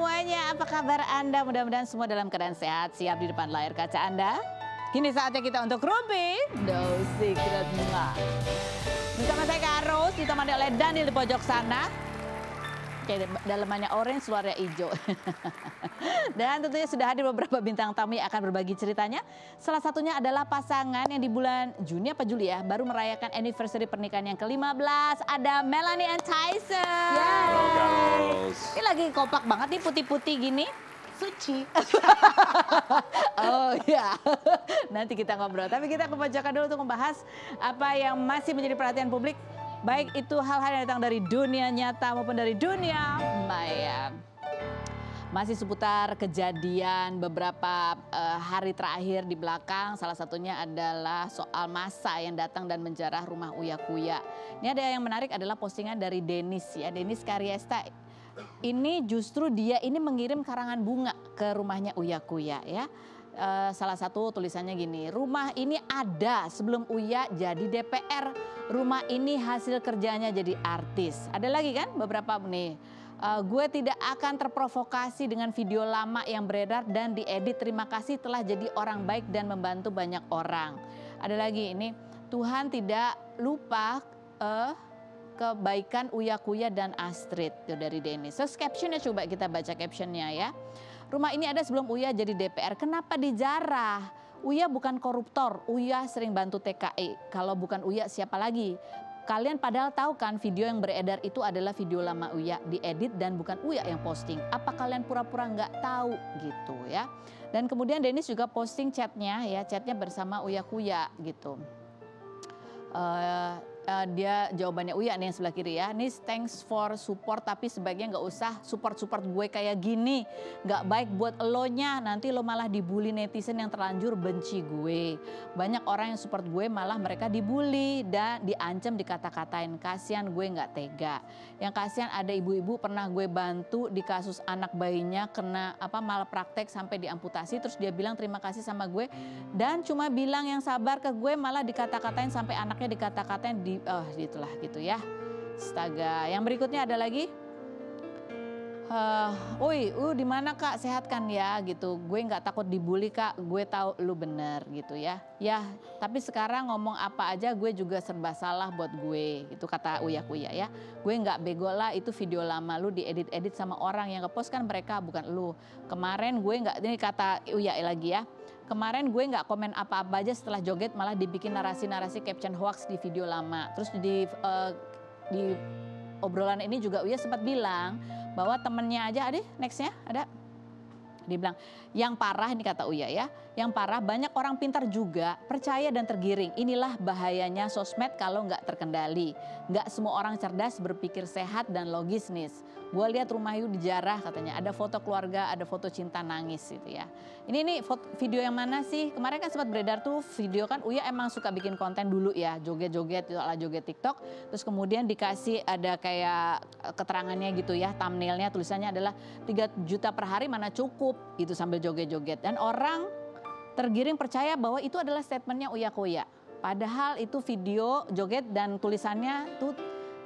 semuanya, apa kabar Anda? Mudah-mudahan semua dalam keadaan sehat, siap di depan layar kaca Anda. Kini saatnya kita untuk Ruby No Secret Ma. Bersama saya Kak Ros, ditemani oleh Daniel di pojok sana. Oke, dalamannya orange, luarnya hijau. Dan tentunya sudah hadir beberapa bintang tamu yang akan berbagi ceritanya. Salah satunya adalah pasangan yang di bulan Juni apa Juli ya, baru merayakan anniversary pernikahan yang ke-15. Ada Melanie and Tyson. Ini lagi kompak banget nih, putih-putih gini. Suci. Oh ya, nanti kita ngobrol. Tapi kita ke pojokan dulu untuk membahas apa yang masih menjadi perhatian publik. Baik itu hal-hal yang datang dari dunia nyata maupun dari dunia maya. Masih seputar kejadian beberapa hari terakhir di belakang. Salah satunya adalah soal massa yang datang dan menjarah rumah Uya Kuya. Ini ada yang menarik adalah postingan dari Denis ya, Denis Karyesta. Ini justru dia ini mengirim karangan bunga ke rumahnya Uya Kuya ya. Salah satu tulisannya gini, rumah ini ada sebelum Uya jadi DPR, rumah ini hasil kerjanya jadi artis. Ada lagi kan beberapa nih, gue tidak akan terprovokasi dengan video lama yang beredar dan diedit, terima kasih telah jadi orang baik dan membantu banyak orang. Ada lagi ini, Tuhan tidak lupa kebaikan Uya Kuya dan Astrid, itu dari Denis. Terus captionnya coba kita baca captionnya ya. Rumah ini ada sebelum Uya jadi DPR, kenapa dijarah? Uya bukan koruptor, Uya sering bantu TKI. Kalau bukan Uya siapa lagi? Kalian padahal tahu kan video yang beredar itu adalah video lama Uya, diedit dan bukan Uya yang posting. Apa kalian pura-pura nggak tahu gitu ya? Dan kemudian Denis juga posting chatnya ya, chatnya bersama Uya Kuya gitu. Dia jawabannya Uya nih yang sebelah kiri ya. Nis thanks for support tapi sebaiknya nggak usah support gue kayak gini. Nggak baik buat elonya, nanti lo malah dibully netizen yang terlanjur benci gue. Banyak orang yang support gue malah mereka dibully dan diancam dikata-katain. Kasihan gue nggak tega. Yang kasihan ada ibu-ibu pernah gue bantu di kasus anak bayinya kena malpraktek sampai diamputasi. Terus dia bilang terima kasih sama gue dan cuma bilang yang sabar ke gue malah dikata-katain sampai anaknya dikata-katain itulah gitu ya. Astaga. Yang berikutnya ada lagi. Di mana Kak, sehat kan ya gitu. Gue nggak takut dibully Kak, gue tahu lu bener gitu ya. Ya, tapi sekarang ngomong apa aja gue juga serba salah buat gue. Itu kata Uya Kuya ya. Gue nggak bego lah, itu video lama lu diedit-edit sama orang yang ngepost kan mereka bukan lu. Kemarin gue nggak, ini kata Uya lagi ya. Kemarin gue nggak komen apa-apa aja setelah joget malah dibikin narasi-narasi caption hoax di video lama. Terus di obrolan ini juga Uya sempat bilang bahwa temennya aja, nextnya ada. Dia bilang, yang parah ini kata Uya ya, yang parah banyak orang pintar juga percaya dan tergiring. Inilah bahayanya sosmed kalau nggak terkendali. Nggak semua orang cerdas berpikir sehat dan logis nih. Gue lihat rumah Yu dijarah katanya, ada foto keluarga, ada foto cinta nangis gitu ya. Ini video yang mana sih? Kemarin kan sempat beredar tuh video kan Uya emang suka bikin konten dulu ya, joget-joget ala joget TikTok. Terus kemudian dikasih ada kayak keterangannya gitu ya, thumbnailnya tulisannya adalah 3 juta per hari mana cukup itu sambil joget-joget. Dan orang tergiring percaya bahwa itu adalah statementnya Uya Kuya. Padahal itu video joget dan tulisannya tuh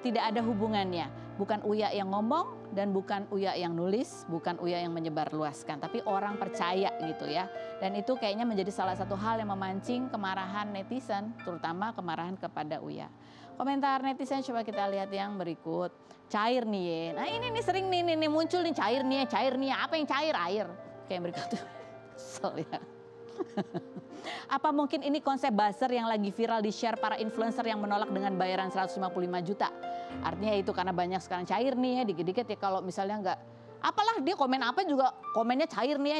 tidak ada hubungannya. Bukan Uya yang ngomong dan bukan Uya yang nulis, bukan Uya yang menyebarluaskan. Tapi orang percaya gitu ya. Dan itu kayaknya menjadi salah satu hal yang memancing kemarahan netizen, terutama kemarahan kepada Uya. Komentar netizen coba kita lihat yang berikut. Cair nih ya. Nah ini nih sering nih muncul nih cair nih ya. Apa yang cair? Air. Kayak berikut. Kesel ya. Apa mungkin ini konsep buzzer yang lagi viral di share para influencer yang menolak dengan bayaran 155 juta. Artinya itu karena banyak sekarang cair nih ya, dikit-dikit ya kalau misalnya nggak, apalah dia komen apa juga komennya cair nih ya.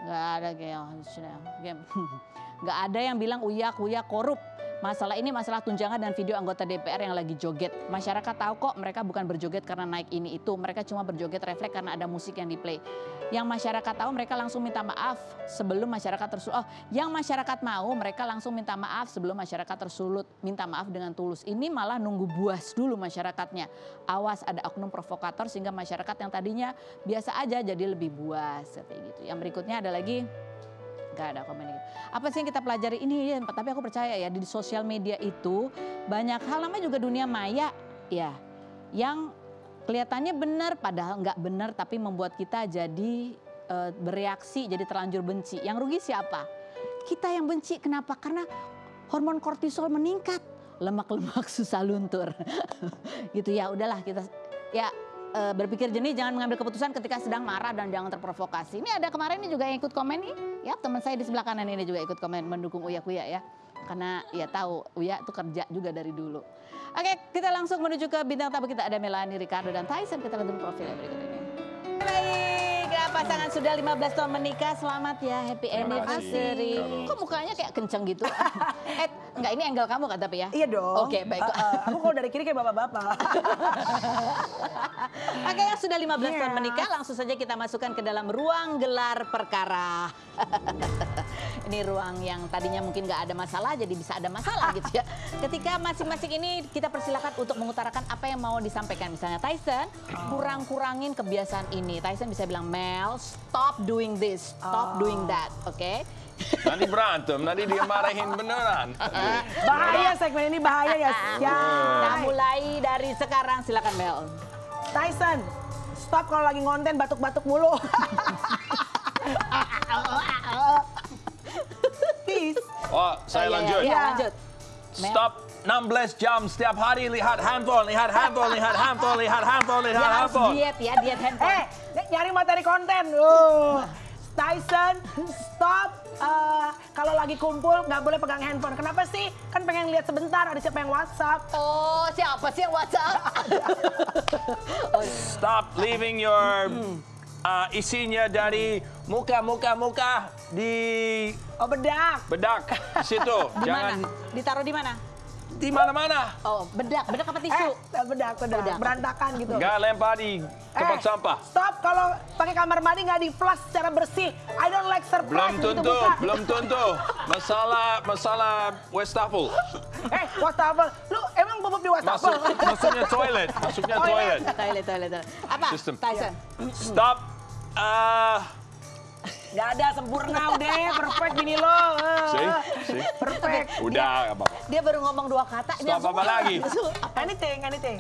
Nggak ada nggak ada yang bilang Uya Kuya korup. Masalah ini masalah tunjangan dan video anggota DPR yang lagi joget. Masyarakat tahu kok mereka bukan berjoget karena naik ini itu. Mereka cuma berjoget refleks karena ada musik yang diplay. Yang masyarakat tahu mereka langsung minta maaf sebelum masyarakat tersulut. Yang masyarakat mau mereka langsung minta maaf sebelum masyarakat tersulut. Minta maaf dengan tulus. Ini malah nunggu buas dulu masyarakatnya. Awas ada oknum provokator sehingga masyarakat yang tadinya biasa aja jadi lebih buas. Seperti gitu. Yang berikutnya ada lagi. Gak ada komen gitu. Apa sih yang kita pelajari ini ya, tapi aku percaya ya di sosial media itu banyak hal namanya juga dunia maya ya. Yang kelihatannya benar padahal nggak benar, tapi membuat kita jadi bereaksi, jadi terlanjur benci. Yang rugi siapa? Kita yang benci. Kenapa? Karena hormon kortisol meningkat, lemak-lemak susah luntur. Gitu ya, udahlah kita ya berpikir jernih, jangan mengambil keputusan ketika sedang marah dan jangan terprovokasi. Ini ada kemarin ini juga yang ikut komen nih, ya teman saya di sebelah kanan ini juga ikut komen mendukung Uya Kuya ya. Karena ya tahu Uya tuh kerja juga dari dulu. Oke, kita langsung menuju ke bintang tamu kita, ada Melanie, Ricardo, dan Tyson. Kita lihat profilnya berikut ini. Baik, ya, pasangan sudah 15 tahun menikah, selamat ya, happy anniversary. Kok mukanya kayak kenceng gitu? Enggak, ini angle kamu kan tapi ya? Iya dong. Oke, baik. Aku kalau dari kiri kayak bapak-bapak. Oke, yang sudah 15 tahun menikah, langsung saja kita masukkan ke dalam ruang gelar perkara. Ini ruang yang tadinya mungkin nggak ada masalah, jadi bisa ada masalah gitu ya. Ketika masing-masing ini kita persilakan untuk mengutarakan apa yang mau disampaikan. Misalnya Tyson, kurang-kurangin kebiasaan ini. Tyson bisa bilang, Mel, stop doing this, stop doing that, oke? Nanti berantem, nanti dia marahin beneran. Bahaya segmen ini, bahaya ya. Nah, mulai dari sekarang silakan Mel. Tyson, stop kalau lagi ngonten batuk-batuk mulu. Peace. Oh, saya lanjut. Ya, lanjut. Mel. Stop 16 jam setiap hari lihat handphone, lihat handphone, lihat handphone, lihat handphone, lihat Dia harus handphone. diet ya, diet handphone. Nyari materi konten. Tyson, stop. Kalau lagi kumpul nggak boleh pegang handphone. Kenapa sih? Kan pengen lihat sebentar ada siapa yang WhatsApp. Oh, siapa sih yang WhatsApp? Stop leaving your isinya dari muka di Bedak. bedak di situ. Di Jangan mana? Ditaruh di mana? di mana-mana. Oh, bedak apa tisu? Bedak. Berantakan gitu. Nggak lempar di tempat sampah. Stop kalau pakai kamar mandi nggak di flush secara bersih. I don't like surprise. Belum tentu. Masalah wastafel. Wastafel. Lu emang bobot di wastafel? Maksudnya toilet. Toilet. Apa? System. Tyson. Stop. Nggak ada sempurna udah, perfect gini loh. See? Perfect. Udah, apa? Dia baru ngomong 2 kata. Stop apa lagi? Anything.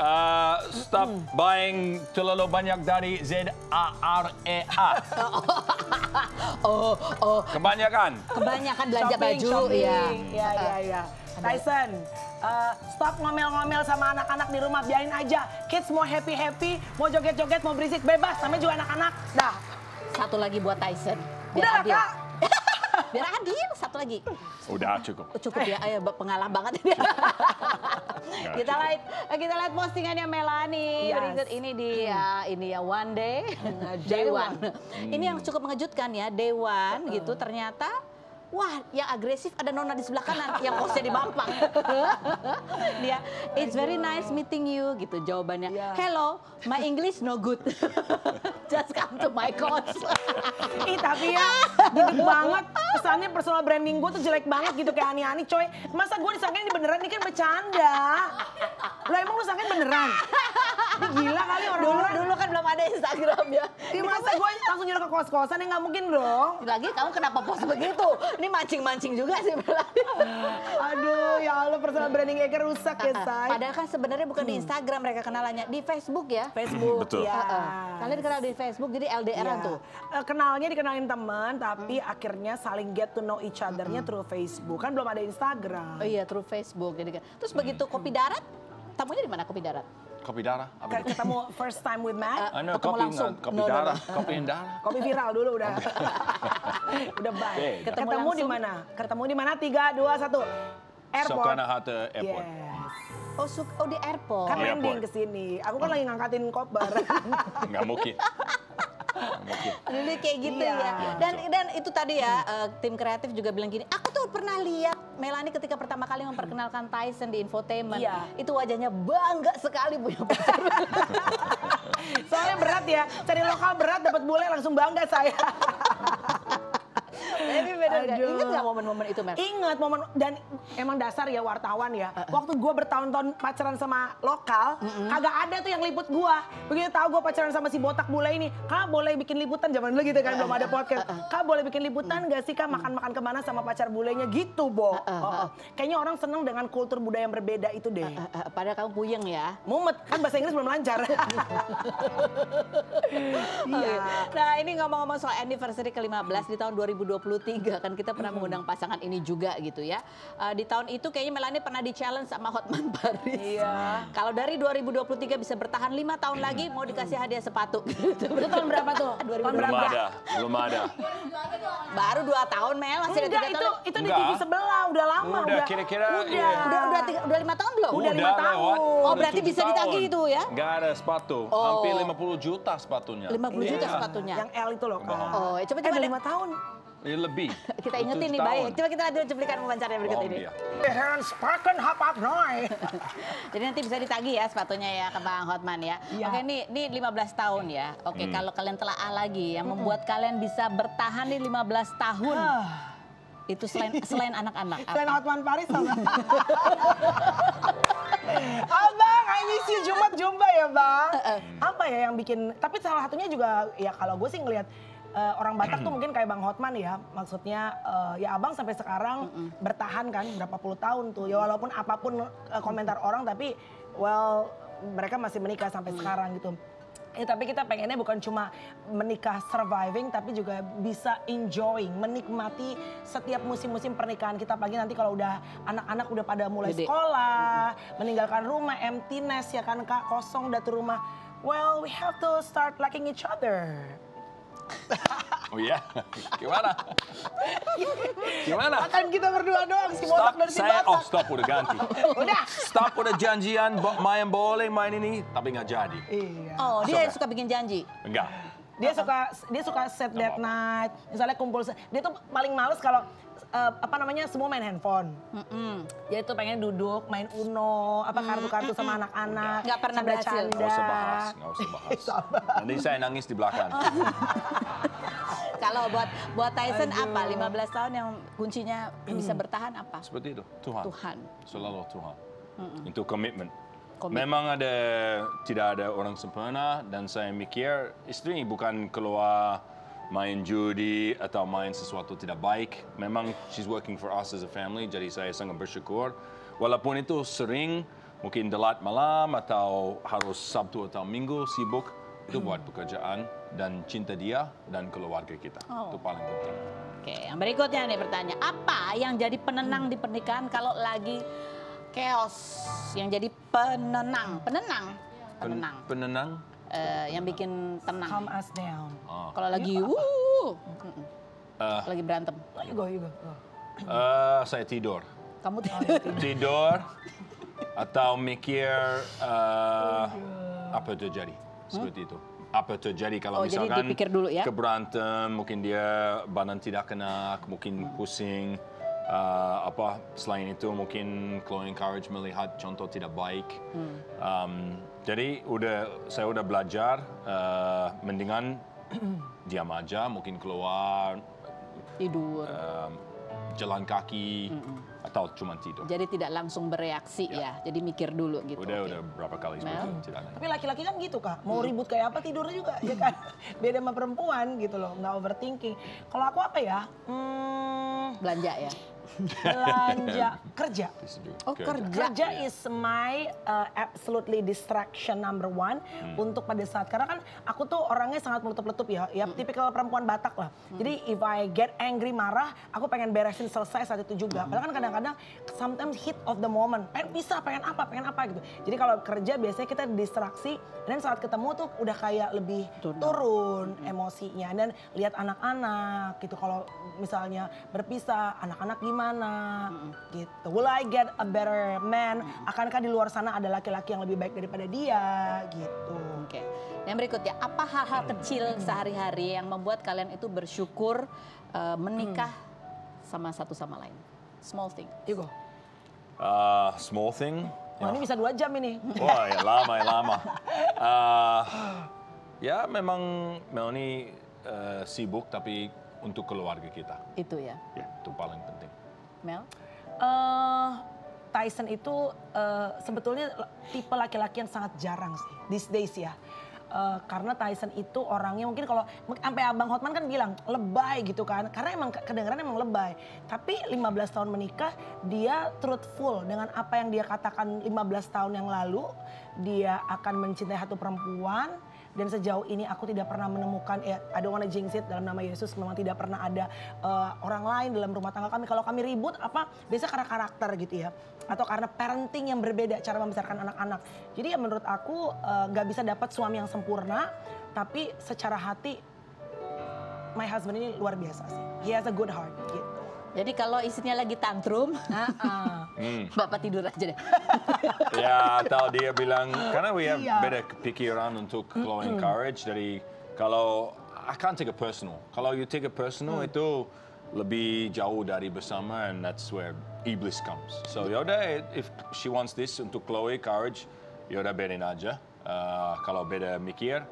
Stop buying terlalu banyak dari ZAREA. Kebanyakan Belanja baju. Iya. Tyson, stop ngomel-ngomel sama anak-anak di rumah, biarin aja. Kids mau happy, mau joget-joget, mau berisik, bebas. Namanya juga anak-anak. Dah. Satu lagi buat Tyson. Udah Biar adil. Kak. Biar adil, satu lagi. udah cukup. Cukup ya, ayo pengalah banget ini. kita lihat postingannya Melanie. Yes. Berikut ini dia, One Day, Day One. Ini yang cukup mengejutkan ya, Day One gitu ternyata. Wah, yang agresif ada Nona di sebelah kanan, yang kosnya di Mampang. Dia, it's very nice meeting you, gitu jawabannya. Yeah. Hello, my English no good. Just come to my course. Tapi ya, gede banget. Kesannya personal branding gue tuh jelek banget gitu, kayak ani-ani coy. Masa gue disangkain ini beneran, ini kan bercanda. Lah emang lu sangkain beneran? Ini gila kali orang-orang. Dulu kan belum ada Instagram ya. Masa gue langsung nyuruh ke kos-kosan, ya nggak mungkin dong. Lagi kamu kenapa post begitu? Ini mancing-mancing juga sih Melanie. Aduh, ya Allah, personal branding Eka rusak ya, Say. Padahal kan sebenarnya bukan di Instagram mereka kenalannya, di Facebook ya. Facebook, Betul. ya. Kalian kenal di Facebook, jadi LDR-an tuh. Kenalnya dikenalin teman, tapi akhirnya saling get to know each other-nya through Facebook. Kan belum ada Instagram. Oh iya, through Facebook. Jadi kan. Terus begitu Kopi Darat, tamunya di mana Kopi Darat? Kopi darah. Apa itu? Ketemu first time with Matt. Ketemu langsung. Kopi darah. Kopi darah. Kopi viral dulu udah. Udah baik. Ketemu di mana? Ketemu di mana? 3, 2, 1. Airport. Soekarno-Hatta Airport. Yes. Oh di airport. Kan Airport. landing ke sini. Aku kan lagi ngangkatin koper. Nggak mungkin. Dulu kayak gitu Iya. ya. Dan itu tadi ya, tim kreatif juga bilang gini, aku tuh pernah lihat Melanie ketika pertama kali memperkenalkan Tyson di infotainment. Iya. Itu wajahnya bangga sekali punya pacar. Soalnya berat ya, cari lokal berat dapat bule langsung bangga saya. Tapi bener nggak? Aduh. Ingat nggak momen-momen itu, Mer? Ingat momen, dan emang dasar ya wartawan ya. Waktu gue bertahun-tahun pacaran sama lokal, kagak ada tuh yang liput gue. Begitu tahu gue pacaran sama si botak bule ini, Kak boleh bikin liputan, zaman dulu gitu kan, belum ada podcast. Kak boleh bikin liputan gak sih Kak, makan-makan kemana sama pacar bulenya gitu, Bo. Kayaknya orang seneng dengan kultur budaya yang berbeda itu deh. Padahal kamu puyeng ya. Mumet, kan bahasa Inggris belum lancar. Iya. Nah ini ngomong-ngomong soal anniversary ke-15 di tahun 2023 kan kita pernah mengundang pasangan ini juga gitu ya. Di tahun itu kayaknya Melanie pernah di-challenge sama Hotman Paris. Iya. Kalau dari 2023 bisa bertahan 5 tahun lagi mau dikasih hadiah sepatu. Gitu. Itu tahun berapa tuh? Tahun berapa? Belum ada. Baru 2 tahun Mel, masih ada 3 Enggak, tahun. itu di Enggak. TV sebelah, udah lama. Udah, kira-kira, iya. Udah 5 tahun belum? Udah 5 tahun. lewat. Oh, Udah berarti 7 bisa ditagih tahun. itu ya? Nggak ada sepatu. Oh. Hampir 50 juta sepatunya. 50 juta Iya. sepatunya. Yang L itu loh, Kak. Oh, coba Udah deh. 5 tahun. Ya, lebih. Kita ingetin 7 nih, tahun. baik. Coba kita lihat dulu cuplikan wawancaranya berikut Bohong ini. dia. Hans Parken hap noy. Jadi nanti bisa ditagih ya sepatunya ya ke Bang Hotman ya. Iya. Oke, ini 15 tahun ya. Oke, kalau kalian telaah lagi yang membuat kalian bisa bertahan nih 15 tahun. Itu selain anak-anak. apa? Selain Hotman Paris sama. Abang, I miss you, Jumat jumpa ya Bang. Apa ya yang bikin, tapi salah satunya juga ya kalau gue sih ngelihat orang Batak tuh mungkin kayak Bang Hotman ya. Maksudnya ya abang sampai sekarang bertahan kan berapa puluh tahun tuh. Ya walaupun apapun komentar orang tapi well mereka masih menikah sampai sekarang gitu. Tapi kita pengennya bukan cuma menikah surviving, tapi juga bisa enjoying, menikmati setiap musim-musim pernikahan kita. Apalagi nanti kalau udah anak-anak udah pada mulai Gede. sekolah, meninggalkan rumah, empty nest ya kan Kak, kosong dah tuh rumah. Well, we have to start liking each other. Oh iya? Gimana? Gimana? Akan kita berdua doang, si botak dan si batak. Stop udah ganti. Udah. Stop udah janjian main bowling, main ini, tapi nggak jadi. Iya. Oh, dia Coba. suka bikin janji. Enggak. Dia suka set date night, misalnya kumpul. Dia tuh paling males kalau semua main handphone. Jadi tuh pengen duduk main Uno, kartu-kartu sama anak-anak. Nggak pernah berhasil. Nggak usah bahas, nggak usah bahas. Nanti saya nangis di belakang. Kalau buat Tyson apa? 15 tahun yang kuncinya bisa bertahan apa? Seperti itu, Tuhan. Tuhan. Selalu Tuhan. Itu komitmen. Komitmen. Memang tidak ada orang sempurna dan saya mikir istri bukan keluar main judi atau main sesuatu tidak baik. Memang she's working for us as a family, jadi saya sangat bersyukur. Walaupun itu sering mungkin telat malam atau harus Sabtu atau Minggu sibuk, itu buat pekerjaan dan cinta dia dan keluarga kita. Oh. Itu paling penting. Oke, yang berikutnya nih bertanya, apa yang jadi penenang di pernikahan kalau lagi chaos? Yang jadi penenang. Penenang? Yang bikin tenang. Calm us down. Kalau lagi lagi berantem. You go. Saya tidur. Kamu Tidur atau mikir apa terjadi seperti itu. Apa terjadi kalau jadi misalkan dipikir dulu ya? keberantem, mungkin dia badan tidak enak, mungkin pusing. Selain itu mungkin closing courage melihat contoh tidak baik. Jadi saya udah belajar mendingan diam aja, mungkin keluar tidur. Jalan kaki atau cuma tidur. Jadi tidak langsung bereaksi ya. Jadi mikir dulu gitu. Udah berapa kali seperti itu tidak enak. Tapi laki-laki kan gitu Kak, mau ribut kayak apa tidurnya juga ya kan. Beda sama perempuan gitu loh, nggak overthinking. Kalau aku apa ya? Belanja ya. Belanja, kerja. Oh, kerja. Kerja is my absolutely distraction number one untuk pada saat, karena kan aku tuh orangnya sangat meletup-letup ya tipikal perempuan Batak lah. Jadi if I get angry, marah, aku pengen beresin selesai saat itu juga. Padahal kan kadang-kadang sometimes heat of the moment, pengen apa gitu. Jadi kalau kerja biasanya kita distraksi, dan saat ketemu tuh udah kayak lebih turun emosinya, dan lihat anak-anak gitu. Kalau misalnya berpisah, anak-anak gimana gitu. Will I get a better man? Akankah di luar sana ada laki-laki yang lebih baik daripada dia gitu. Oke. Yang berikutnya, apa hal-hal kecil sehari-hari yang membuat kalian itu bersyukur menikah sama satu sama lain? Small thing. You go. Small thing. Wah, ini bisa 2 jam ini. Wah, ya lama. Ya memang Melanie sibuk, tapi untuk keluarga kita. Itu ya. Ya, itu paling penting. Mel? Tyson itu sebetulnya tipe laki-laki yang sangat jarang sih these days ya. Karena Tyson itu orangnya mungkin kalau sampai Abang Hotman kan bilang lebay gitu kan. Karena emang kedengaran emang lebay. Tapi 15 tahun menikah dia truthful dengan apa yang dia katakan 15 tahun yang lalu. Dia akan mencintai satu perempuan. Dan sejauh ini aku tidak pernah menemukan, I don't wanna jinx it, dalam nama Yesus memang tidak pernah ada orang lain dalam rumah tangga kami. Kalau kami ribut biasa karena karakter gitu ya. Atau karena parenting yang berbeda cara membesarkan anak-anak. Jadi ya menurut aku gak bisa dapat suami yang sempurna. Tapi secara hati, my husband ini luar biasa sih. He has a good heart gitu. Jadi kalau istrinya lagi tantrum, Bapak tidur aja deh. Ya, atau dia bilang, karena we have beda pikiran untuk Chloe and Courage. Jadi kalau, I can't take it personal. Kalau you take it personal itu lebih jauh dari bersama, and that's where iblis comes. So yaudah, if she wants this untuk Chloe, Courage, yaudah bedain aja. Kalau beda mikir,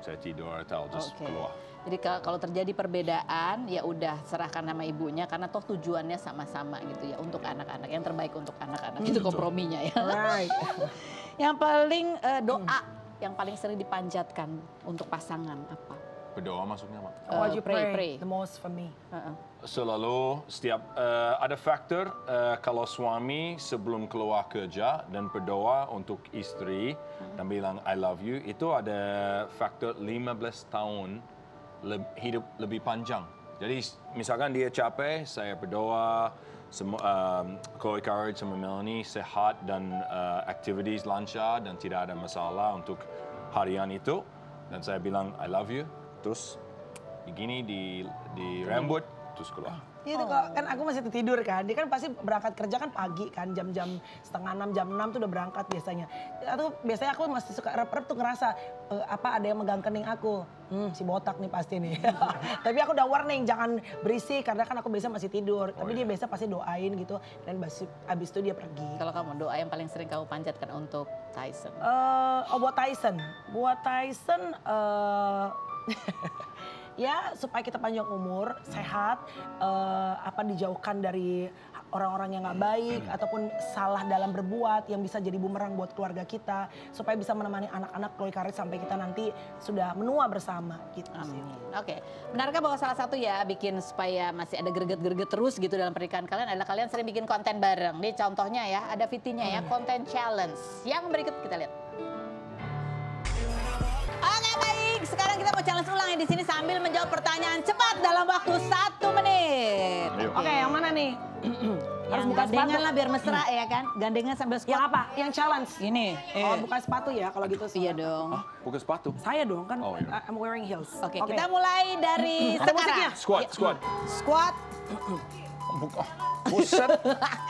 saya tidur atau just keluar. Jadi kalau terjadi perbedaan, ya udah serahkan sama ibunya karena toh tujuannya sama-sama gitu ya untuk anak-anak, yang terbaik untuk anak-anak itu komprominya ya. Right. Yang paling doa yang paling sering dipanjatkan untuk pasangan apa? Berdoa maksudnya apa? What you pray. pray the most for me? Selalu setiap ada faktor kalau suami sebelum keluar kerja dan berdoa untuk istri dan bilang I love you, itu ada faktor 15 tahun hidup lebih panjang. Jadi misalkan dia capek, saya berdoa, Chloe, Courage sama Melanie sehat dan activities lancar dan tidak ada masalah untuk harian itu. Dan saya bilang I love you, terus begini di rambut, terus keluar. Itu kok, kan aku masih tidur kan, dia kan pasti berangkat kerja kan pagi kan, jam-jam setengah 6, jam 6 tuh udah berangkat biasanya. Atau biasanya aku masih suka rep-rep tuh ngerasa, ada yang megang kening aku, si botak nih pasti nih. Tapi aku udah warning, jangan berisik karena kan aku biasa masih tidur. Tapi dia biasa pasti doain gitu, dan abis itu dia pergi. Kalau kamu doa yang paling sering kamu panjatkan untuk Tyson? Buat Tyson, ya supaya kita panjang umur, sehat, dijauhkan dari orang-orang yang nggak baik ataupun salah dalam berbuat yang bisa jadi bumerang buat keluarga kita, supaya bisa menemani anak-anak Chloe Courage sampai kita nanti sudah menua bersama gitu. Amin. Oke, benarkah bahwa salah satu ya bikin supaya masih ada greget-greget terus gitu dalam pernikahan kalian adalah kalian sering bikin konten bareng? Nih contohnya ya, ada VT-nya ya, konten challenge. Yang berikut kita lihat. Oke baik, sekarang kita mau challenge ulang ya di sini sambil menjawab pertanyaan cepat dalam waktu 1 menit. Oke, yang mana nih? Harus buka gandengan lah biar mesra ya kan, gandengan sambil squat. Yang apa? Yang challenge? Ini. Oh, bukan sepatu ya kalau gitu. Iya dong. Bukan sepatu. Saya dong kan, Oh, iya. I'm wearing heels. Oke, kita mulai dari Ada sekarang. musiknya? Squat. Squat. Buset.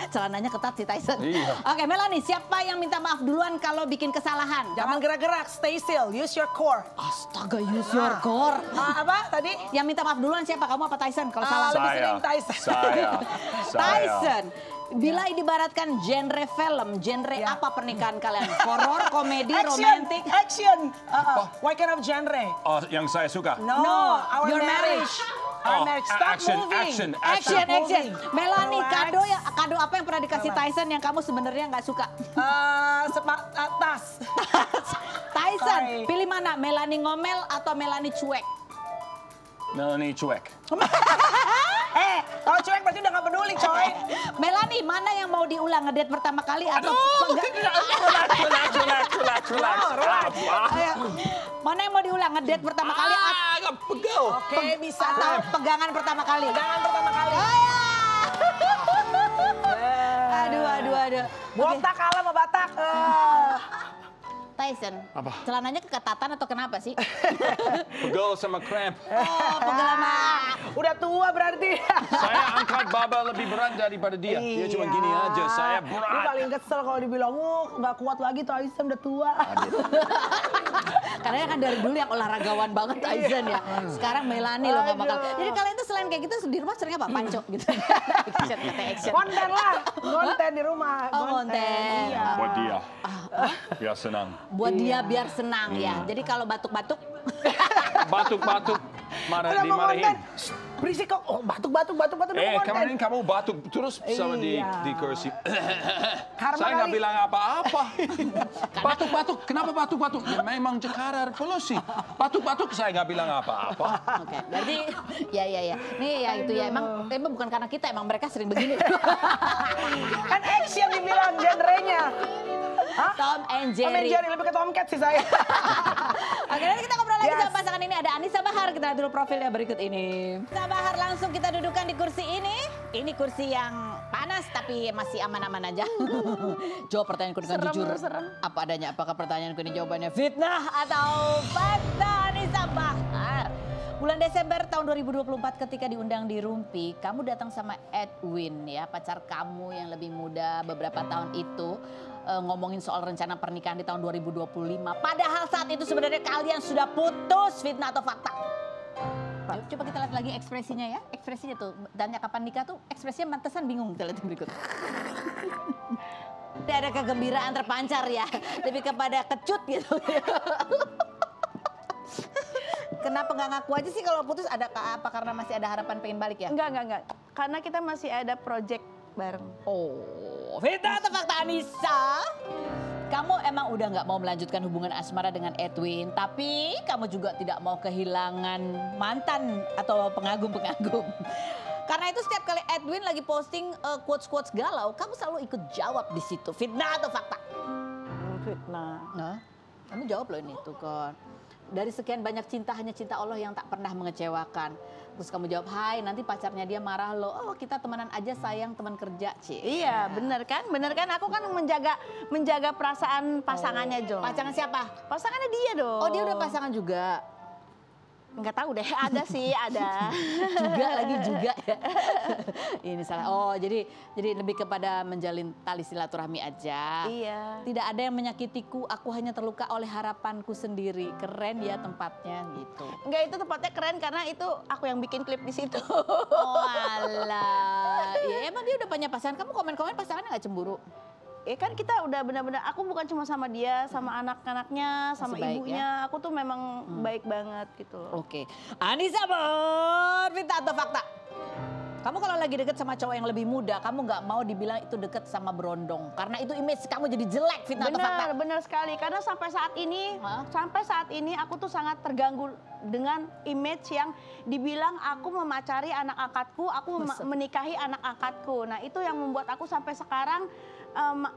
Celananya ketat si Tyson. Iya. Oke, Melanie, siapa yang minta maaf duluan kalau bikin kesalahan? Jangan gerak-gerak, stay still, use your core. Astaga, use your core. Apa tadi? Yang minta maaf duluan siapa? Kamu apa Tyson? Kalau salah lebih Saya. sering Tyson. Saya. Tyson. Bila diibaratkan genre film, genre apa pernikahan kalian? Horor, komedi, romantis? Action. What kind of genre? Oh, yang saya suka. No, our your marriage. Our marriage. Stop moving. Action. Melanie, Relax. kado apa yang pernah dikasih Tyson yang kamu sebenarnya nggak suka? Tas. Tyson, Sorry. pilih mana? Melanie ngomel atau Melanie cuek? Melanie cuek. Kalau cuek berarti udah gak peduli, coy. Melanie, mana yang mau diulang ngedate pertama kali atau mana yang mau diulang ngedate pertama kali Agak pegel. Oke, bisa. atau pegangan pertama kali? Pegangan pertama kali. Aduh. Botak kalah sama Batak. Tyson, Apa? celananya keketatan atau kenapa sih? Pegel sama cramp. Oh, pegel. Udah tua berarti. Saya angkat barbel lebih berat daripada dia. Dia cuma gini aja, saya Gue berat. paling kesel kalau dibilang, nggak kuat lagi Tyson udah tua. Karena kan dari dulu yang olahragawan banget Tyson ya. Sekarang Melanie loh nggak bakal. Jadi kalian tuh selain kayak gitu di rumah sering apa? Panco gitu. Action. Konten lah, konten di rumah. Oh, konten. Iya. Buat dia. Biar senang. Buat dia biar senang ya. Jadi kalau batuk-batuk Batuk-batuk Udah mau dimarahin. konten. Shh, berisik kok. Oh, batuk. Udah mau konten. Kemarin kamu batuk terus sama di kursi. Karma Saya nggak kali. bilang apa-apa. Batuk. Kenapa batuk? Ya memang Jakarta polusi. Batuk, saya nggak bilang apa-apa. Oke, berarti ya. Nih ya itu ya emang bukan karena kita, emang mereka sering begini. Kan X yang dibilang genrenya. Hah? Tom and Tom and Jerry. Jerry, lebih ke Tomcat sih saya. Oke, nanti kita ngobrol lagi Yes. sama pasangan ini. Ada Anissa Bahar, kita lihat dulu profilnya berikut ini. Anissa Bahar, langsung kita dudukan di kursi ini. Ini kursi yang panas tapi masih aman-aman aja. Jawab pertanyaanku dengan jujur. Apa adanya, apakah pertanyaanku ini jawabannya fitnah atau fakta? Anissa Bahar. Bulan Desember tahun 2024 ketika diundang di Rumpi, kamu datang sama Edwin ya, pacar kamu yang lebih muda beberapa tahun itu. Ngomongin soal rencana pernikahan di tahun 2025. Padahal saat itu sebenarnya kalian sudah putus, fitnah atau fakta? Coba kita lihat lagi ekspresinya ya. Ekspresinya tuh, tanya kapan nikah tuh ekspresinya mantesan bingung. Kita lihat yang berikut. Tidak ada kegembiraan terpancar ya. Lebih kepada kecut gitu. Kenapa nggak ngaku aja sih kalau putus? Ada apa karena masih ada harapan pengen balik ya? Enggak. Karena kita masih ada project bareng. Oh, fitnah atau fakta Anissa? Kamu emang udah nggak mau melanjutkan hubungan asmara dengan Edwin, tapi kamu juga tidak mau kehilangan mantan atau pengagum-pengagum. Karena itu setiap kali Edwin lagi posting quotes-quotes galau, kamu selalu ikut jawab di situ. Fitnah atau fakta? Fitnah. Nah, kamu jawab loh ini tuh kan. Dari sekian banyak cinta, hanya cinta Allah yang tak pernah mengecewakan. Terus kamu jawab, hai nanti pacarnya dia marah loh. Oh kita temenan aja sayang, teman kerja, Ci. Iya, bener kan? Aku kan menjaga perasaan pasangannya, Jo. Pasangan siapa? Pasangannya dia dong. Oh dia udah pasangan juga? Nggak tahu deh, ada sih, ada. juga ya. Ini salah. Oh jadi lebih kepada menjalin tali silaturahmi aja. Iya. Tidak ada yang menyakitiku, aku hanya terluka oleh harapanku sendiri. Keren ya tempatnya gitu. Enggak, itu tempatnya keren karena itu aku yang bikin klip di situ. Oh alah. Ya emang dia udah punya pasangan. Kamu komen-komen pasangannya nggak cemburu? Kan kita udah benar-benar, aku bukan cuma sama dia, sama anak-anaknya, sama baik, ibunya. Aku tuh memang baik banget gitu loh. Oke. Anissa Bahar, fitnah atau fakta? Kamu kalau lagi deket sama cowok yang lebih muda, kamu nggak mau dibilang itu deket sama berondong. Karena itu image kamu jadi jelek, fitnah atau fakta? Benar sekali. Karena sampai saat ini aku tuh sangat terganggu dengan image yang dibilang aku memacari anak angkatku, aku menikahi anak angkatku. Nah itu yang membuat aku sampai sekarang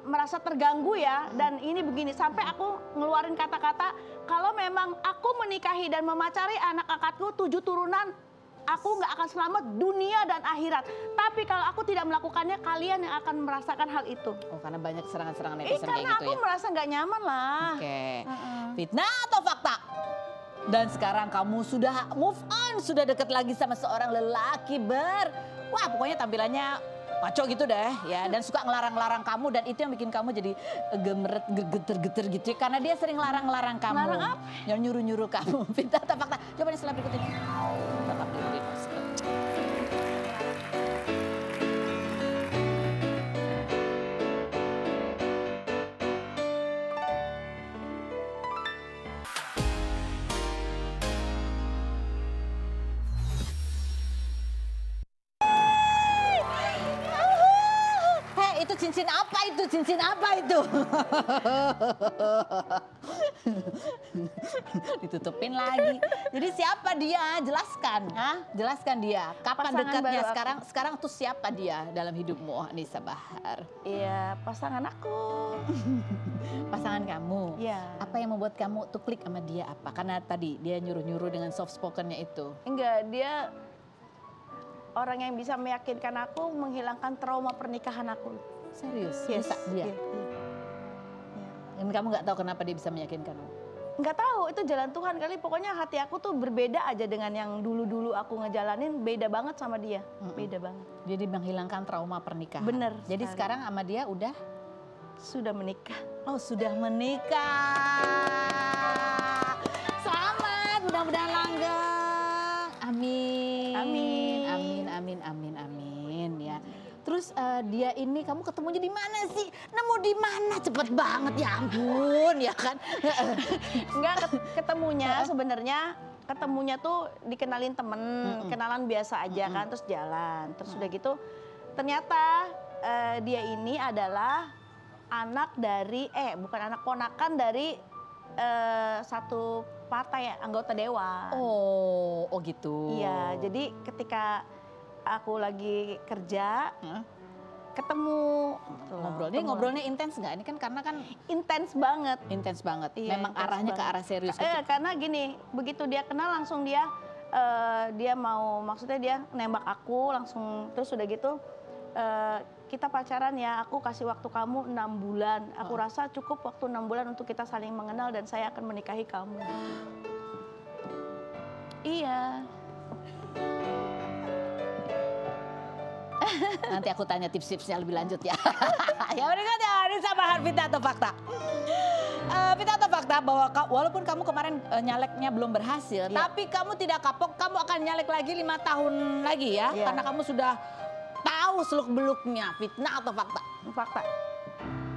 merasa terganggu ya. Dan ini begini, sampai aku ngeluarin kata-kata, kalau memang aku menikahi dan memacari anak angkatku 7 turunan, aku nggak akan selamat dunia dan akhirat. Tapi kalau aku tidak melakukannya, kalian yang akan merasakan hal itu. Oh karena banyak serangan-serangan netizen kayak Karena gitu aku ya? merasa nggak nyaman lah. Oke. Fitnah atau fakta? Dan sekarang kamu sudah move on, sudah deket lagi sama seorang lelaki wah pokoknya tampilannya maco gitu deh ya, dan suka ngelarang-larang kamu, dan itu yang bikin kamu jadi gemeret, geter-geter gitu ya, karena dia sering larang-larang kamu. Larang apa? Yang nyuruh-nyuruh kamu. Fitnah atau fakta? Coba nih setelah berikut ini. Tetap di itu cincin apa itu? Cincin apa itu? Ditutupin lagi. Jadi siapa dia? Jelaskan. Jelaskan dia. Kapan Pasangan dekatnya baru sekarang? Sekarang tuh siapa dia dalam hidupmu, Anissa Bahar? Iya, pasangan aku. Pasangan kamu? Iya. Apa yang membuat kamu tuh klik sama dia apa? Karena tadi dia nyuruh-nyuruh dengan soft spokennya itu. Enggak, dia orang yang bisa meyakinkan aku menghilangkan trauma pernikahan aku. Serius? Yes. Bisa dia? Iya. Dan kamu nggak tahu kenapa dia bisa meyakinkanmu? Nggak tahu, itu jalan Tuhan kali. Pokoknya hati aku tuh berbeda aja dengan yang dulu-dulu aku ngejalanin. Beda banget sama dia. Beda banget. Jadi menghilangkan trauma pernikahan. Bener Jadi sekali. sekarang sama dia udah? Sudah menikah. Oh sudah menikah. Selamat, mudah-mudahan langgeng. Amin. Amin. Amin, amin, amin, amin ya. Terus dia ini kamu ketemunya di mana sih? Nemu di mana? Cepet banget ya ampun ya kan. Enggak, ketemunya sebenarnya ketemunya tuh dikenalin temen, kenalan biasa aja kan, terus jalan. Terus udah gitu, ternyata dia ini adalah anak dari, bukan anak, ponakan dari satu partai anggota dewan. Oh gitu. Iya, jadi ketika aku lagi kerja, ketemu. Gitu loh, Ngobrolnya intens nggak? Ini kan karena kan intens banget. intens banget. Iya, Memang intens arahnya ke banget. arah serius. Karena gini, begitu dia kenal langsung dia maksudnya dia nembak aku langsung, terus udah gitu kita pacaran ya, aku kasih waktu kamu 6 bulan. Aku rasa cukup waktu 6 bulan untuk kita saling mengenal dan saya akan menikahi kamu. Iya. Nanti aku tanya tips-tipsnya lebih lanjut ya. Ya berikutnya, ini sama Harvita atau fakta. Vita atau fakta bahwa walaupun kamu kemarin nyaleknya belum berhasil, tapi kamu tidak kapok, kamu akan nyalek lagi 5 tahun lagi ya, karena kamu sudah tahu seluk-beluknya. Fitnah atau fakta? Fakta.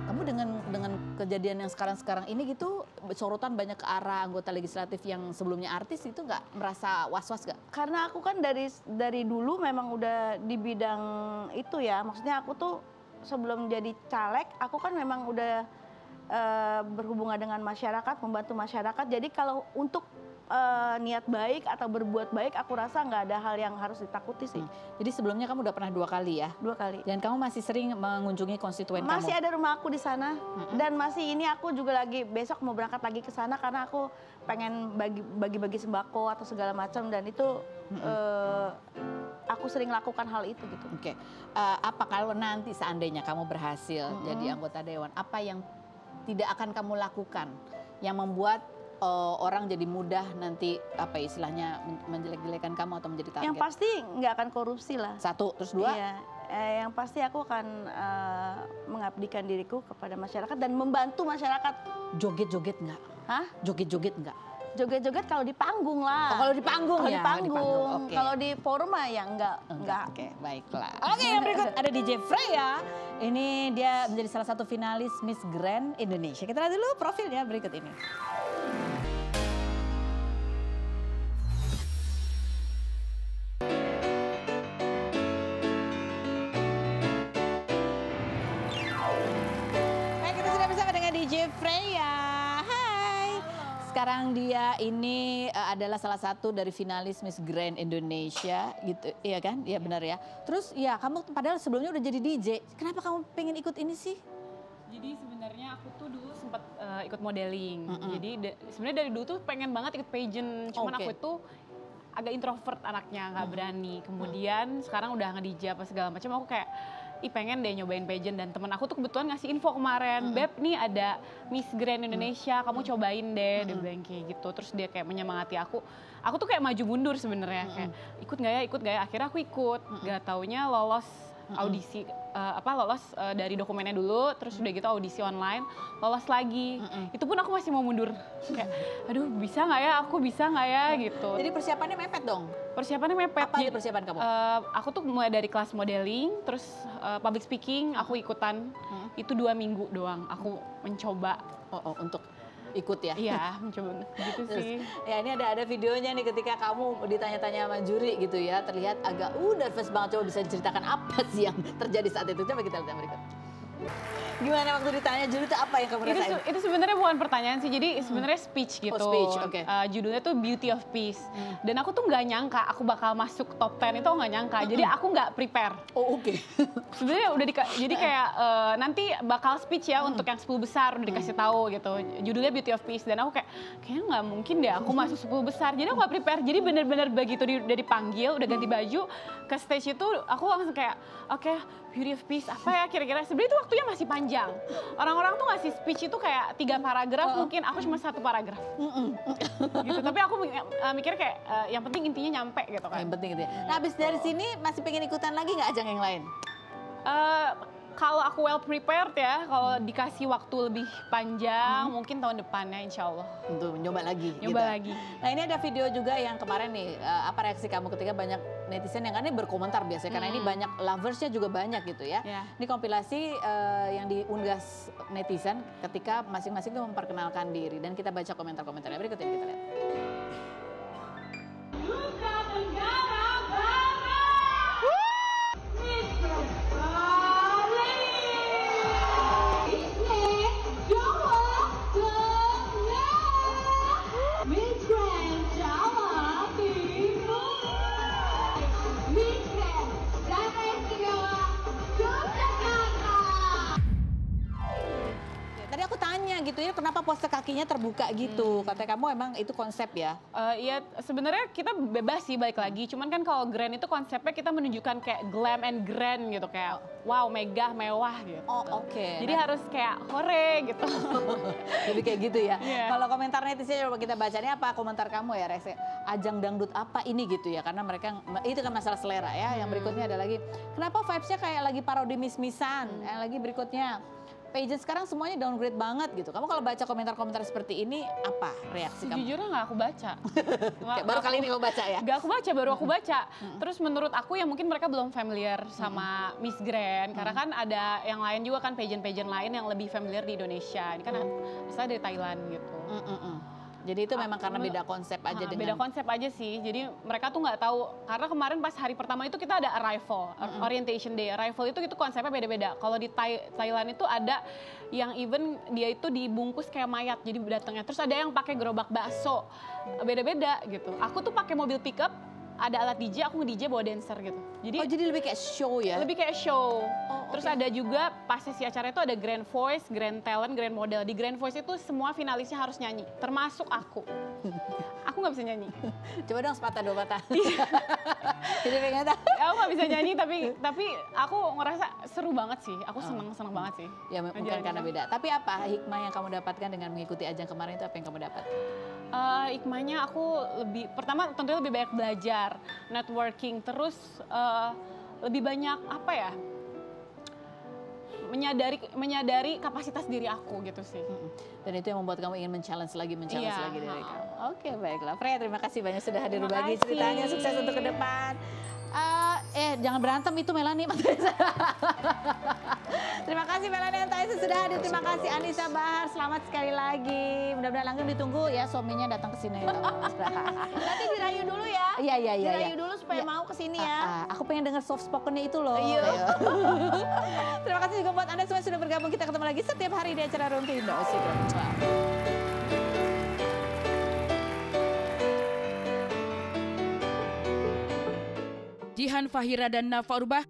Kamu dengan kejadian yang sekarang ini gitu, sorotan banyak ke arah anggota legislatif yang sebelumnya artis, itu nggak merasa was-was nggak? Karena aku kan dari dulu memang udah di bidang itu ya, maksudnya aku tuh sebelum jadi caleg, aku kan memang udah berhubungan dengan masyarakat, membantu masyarakat. Jadi kalau untuk niat baik atau berbuat baik, aku rasa nggak ada hal yang harus ditakuti sih. Jadi sebelumnya kamu udah pernah 2 kali ya? 2 kali. Dan kamu masih sering mengunjungi konstituen Masih kamu? ada rumah aku di sana. Dan masih ini aku juga lagi besok mau berangkat lagi ke sana karena aku pengen bagi-bagi sembako atau segala macam, dan itu aku sering lakukan hal itu gitu. Oke. Apa kalau nanti seandainya kamu berhasil jadi anggota dewan, apa yang tidak akan kamu lakukan yang membuat orang jadi mudah nanti apa istilahnya menjelek-jelekan kamu atau menjadi target? Yang pasti nggak akan korupsi lah. 1, terus 2? Iya, yang pasti aku akan mengabdikan diriku kepada masyarakat dan membantu masyarakat. Joget-joget nggak? Hah? Joget-joget nggak? Joget-joget kalau di panggung lah. Oh, kalau di panggung Kalau ya? di panggung. Oke. Kalau di forum mah ya enggak. Oke, baiklah. Oke, yang berikut ada DJ Freya. Ini dia menjadi salah satu finalis Miss Grand Indonesia. Kita lihat dulu profilnya berikut ini. Baik, kita sudah bersama dengan DJ Freya. Hai. Sekarang dia ini adalah salah satu dari finalis Miss Grand Indonesia gitu, iya kan? Iya benar ya. Terus ya kamu padahal sebelumnya udah jadi DJ. Kenapa kamu pengen ikut ini sih? Jadi sebenarnya aku tuh dulu sempat ikut modeling. Jadi sebenarnya dari dulu tuh pengen banget ikut pageant. Cuman aku itu agak introvert anaknya, nggak berani. Kemudian sekarang udah nge-DJ apa segala macam, aku kayak pengen deh nyobain pageant. Dan temen aku tuh kebetulan ngasih info kemarin, Beb nih ada Miss Grand Indonesia, kamu cobain deh, dia bilang kayak gitu. Terus dia kayak menyemangati aku tuh kayak maju mundur sebenarnya, kayak ikut nggak ya, akhirnya aku ikut. Gak taunya lolos audisi, lolos dari dokumennya dulu, terus udah gitu audisi online, lolos lagi. Itu pun aku masih mau mundur, kayak aduh bisa nggak ya, aku bisa nggak ya gitu. Jadi persiapannya mepet dong? Persiapannya mepet. Apa aja persiapan kamu? Aku tuh mulai dari kelas modeling, terus public speaking aku ikutan. Itu 2 minggu doang aku mencoba. Untuk ikut ya? Iya, mencoba gitu sih. Ya ini ada videonya nih ketika kamu ditanya-tanya sama juri gitu ya, terlihat agak nervous banget. Coba bisa ceritakan apa sih yang terjadi saat itu? Coba kita lihat yang berikut. Gimana waktu ditanya juri itu apa yang kamu rasain? Itu sebenarnya bukan pertanyaan sih, jadi sebenarnya speech gitu. Speech, oke. Judulnya tuh Beauty of Peace. Dan aku tuh nggak nyangka aku bakal masuk top 10 itu, nggak nyangka. Jadi aku nggak prepare. Oh oke. Sebenarnya udah jadi kayak nanti bakal speech ya untuk yang 10 besar udah dikasih tahu gitu. Judulnya Beauty of Peace, dan aku kayaknya nggak mungkin deh aku masuk 10 besar. Jadi aku nggak prepare. Jadi bener-bener begitu udah dipanggil, udah ganti baju ke stage itu, aku langsung kayak oke, Beauty of Peace apa ya kira-kira. Sebenarnya itu waktunya masih panjang. Orang-orang tuh ngasih speech itu kayak 3 paragraf, mungkin aku cuma 1 paragraf. Gitu. Tapi aku mikir kayak yang penting intinya nyampe gitu kan. Yang penting gitu ya. Nah habis dari sini masih pengen ikutan lagi nggak ajang yang lain? Kalau aku well prepared ya, kalau dikasih waktu lebih panjang, mungkin tahun depannya insya Allah. Untuk nyoba lagi. Nyoba lagi. Nah ini ada video juga yang kemarin nih, apa reaksi kamu ketika banyak netizen yang kan ini berkomentar biasanya, karena ini banyak loversnya juga banyak gitu ya. Ini kompilasi yang diunggah netizen ketika masing-masing itu memperkenalkan diri, dan kita baca komentar-komentarnya berikut ini, kita lihat. Tadi aku tanya gitu ya, kenapa pose kakinya terbuka gitu? Katanya kamu emang itu konsep ya? Iya, sebenarnya kita bebas sih balik lagi. Cuman kan kalau grand itu konsepnya kita menunjukkan kayak glam and grand gitu, kayak wow, megah, mewah gitu. Oh, oke. Jadi harus kayak hore gitu. Jadi kayak gitu ya. Iya. Kalau komentar netizen coba kita baca, ini apa komentar kamu ya, Rese? Ajang dangdut apa ini gitu ya? Karena mereka itu kan masalah selera ya. Yang berikutnya ada lagi, kenapa vibes-nya kayak lagi parodi mis-misan? Yang lagi berikutnya, pageant sekarang semuanya downgrade banget gitu. Kamu kalau baca komentar-komentar seperti ini, apa reaksi kamu? Sejujurnya nggak aku baca. Kayak baru kali ini kamu baca ya? Gak aku baca, baru aku baca. Terus menurut aku ya mungkin mereka belum familiar sama Miss Grand. Karena kan ada yang lain juga kan, pageant-pageant lain yang lebih familiar di Indonesia. Ini kan misalnya dari Thailand gitu. Jadi itu memang karena beda konsep aja dengan... Beda konsep aja sih. Jadi mereka tuh nggak tahu. Karena kemarin pas hari pertama itu kita ada arrival, orientation day. Arrival itu konsepnya beda-beda. Kalau di Thailand itu ada yang even dia itu dibungkus kayak mayat. Jadi datangnya. Terus ada yang pakai gerobak bakso. Beda-beda gitu. Aku tuh pakai mobil pickup, ada alat DJ, aku nge-DJ bawa dancer gitu. Jadi lebih kayak show ya? Lebih kayak show. Terus ada juga pas sesi acara itu ada Grand Voice, Grand Talent, Grand Model. Di Grand Voice itu semua finalisnya harus nyanyi, termasuk aku. Aku nggak bisa nyanyi. Coba dong sepatah dua patah. Jadi pengen tahu. Aku nggak bisa nyanyi, tapi aku ngerasa seru banget sih. Aku seneng banget sih. Ya mungkin karena beda. Tapi apa hikmah yang kamu dapatkan dengan mengikuti ajang kemarin itu, apa yang kamu dapat? Hikmahnya aku pertama tentunya lebih banyak belajar, networking, terus lebih banyak apa ya, menyadari kapasitas diri aku gitu sih. Dan itu yang membuat kamu ingin men-challenge lagi diri kamu. Oke, baiklah. Freya, terima kasih banyak sudah hadir berbagi ceritanya. Sukses untuk ke depan. Jangan berantem itu Melanie. Terima kasih Melanie Antaisa sudah hadir. Terima kasih Anissa Bahar. Selamat sekali lagi. Mudah-mudahan langgeng ditunggu ya suaminya datang ke sini. Nanti dirayu dulu ya. Iya. Dirayu dulu supaya mau ke sini ya. Aku pengen dengar soft spoken-nya itu loh. Iya. Terima kasih juga buat Anda semua sudah bergabung. Kita ketemu lagi setiap hari di acara Rumpi Indo. Jihan Fahira dan Nafa Urbah